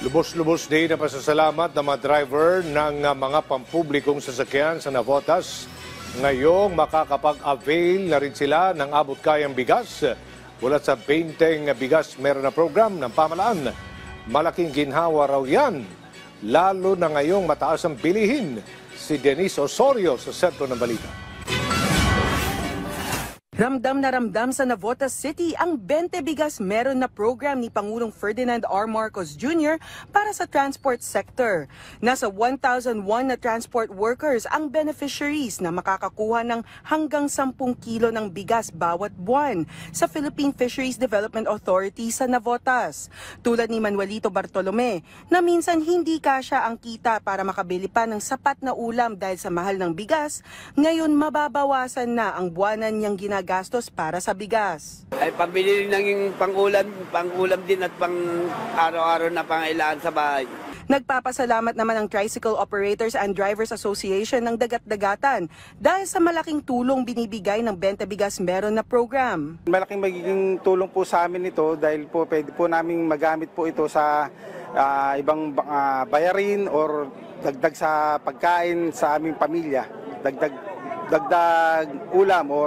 Lubos-lubos din na pasasalamat ng mga driver ng mga pampublikong sasakyan sa Navotas. Ngayong makakapag-avail na rin sila ng abot-kayang bigas. Mula sa 20 bigas meron na program ng pamahalaan. Malaking ginhawa raw yan, lalo na ngayong mataas ang bilihin. Si Denise Osorio sa sentro ng balita. Ramdam na ramdam sa Navotas City ang 20 bigas meron na program ni Pangulong Ferdinand R. Marcos Jr. para sa transport sector. Nasa 1,001 na transport workers ang beneficiaries na makakakuha ng hanggang 10 kilo ng bigas bawat buwan sa Philippine Fisheries Development Authority sa Navotas. Tulad ni Manuelito Bartolome na minsan hindi kasya ang kita para makabili pa ng sapat na ulam dahil sa mahal ng bigas, ngayon mababawasan na ang buwanan niyang ginagawa gastos para sa bigas. Ay pambili rin ng yung pang-ulam din at pang araw-araw na pangailangan sa bahay. Nagpapasalamat naman ang Tricycle Operators and Drivers Association ng Dagat-Dagatan dahil sa malaking tulong binibigay ng 20 bigas meron na program. Malaking magiging tulong po sa amin ito dahil po pwede po naming magamit po ito sa ibang bayarin or dagdag sa pagkain sa aming pamilya. Dagdag ulam o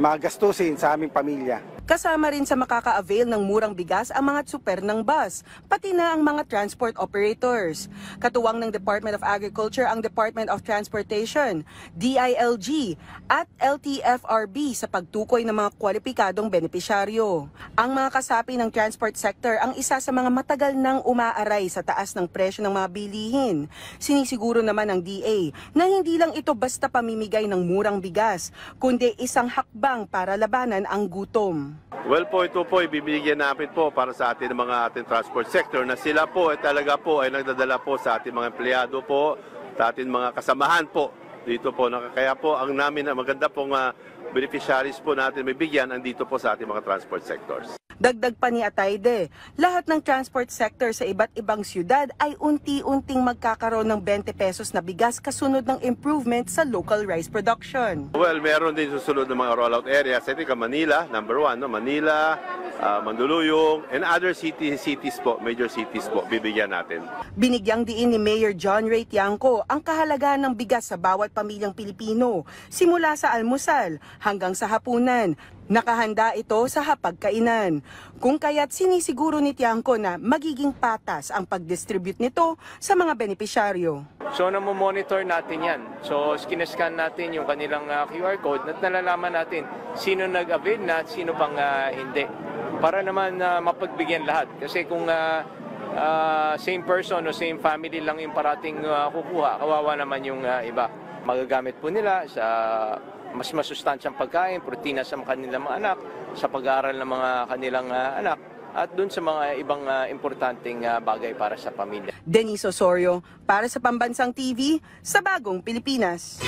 mga gastusin sa aming pamilya. Kasama rin sa makaka-avail ng murang bigas ang mga tsuper ng bus, pati na ang mga transport operators. Katuwang ng Department of Agriculture ang Department of Transportation, DILG at LTFRB sa pagtukoy ng mga kwalipikadong benepisyaryo. Ang mga kasapi ng transport sector ang isa sa mga matagal nang umaaray sa taas ng presyo ng mga bilihin. Sinisiguro naman ng DA na hindi lang ito basta pamimigay ng murang bigas, kundi isang hakbang para labanan ang gutom. Well po, ito po ibibigyan namin po para sa ating mga ating transport sector na sila po talaga po ay nagdadala po sa ating mga empleyado po, sa ating mga kasamahan po dito po. Kaya po ang namin na maganda pong beneficiaries po natin may bigyan andito po sa ating mga transport sectors. Dagdag pa ni Atayde, lahat ng transport sector sa iba't ibang siyudad ay unti-unting magkakaroon ng 20 pesos na bigas kasunod ng improvement sa local rice production. Well, meron din susunod ng mga rollout areas. I think Manila, number 1, no? Manila, Mandaluyong, and other cities po, major cities po, bibigyan natin. Binigyang diin ni Mayor John Ray Tiangco ang kahalagahan ng bigas sa bawat pamilyang Pilipino, simula sa almusal hanggang sa hapunan. Nakahanda ito sa hapagkainan. Kung kaya't sinisiguro ni Tiangco na magiging patas ang pag-distribute nito sa mga benepisyaryo. So namomonitor natin yan. So skinescan natin yung kanilang QR code at nalalaman natin sino nag-avail na at sino pang hindi. Para naman mapagbigyan lahat. Kasi kung same person o same family lang yung parating kukuha, kawawa naman yung iba. Magagamit po nila sa mas masustansyang pagkain, protina sa kanilang mga anak, sa pag-aaral ng mga kanilang anak, at dun sa mga ibang importanteng bagay para sa pamilya. Denise Osorio, para sa Pambansang TV, sa Bagong Pilipinas.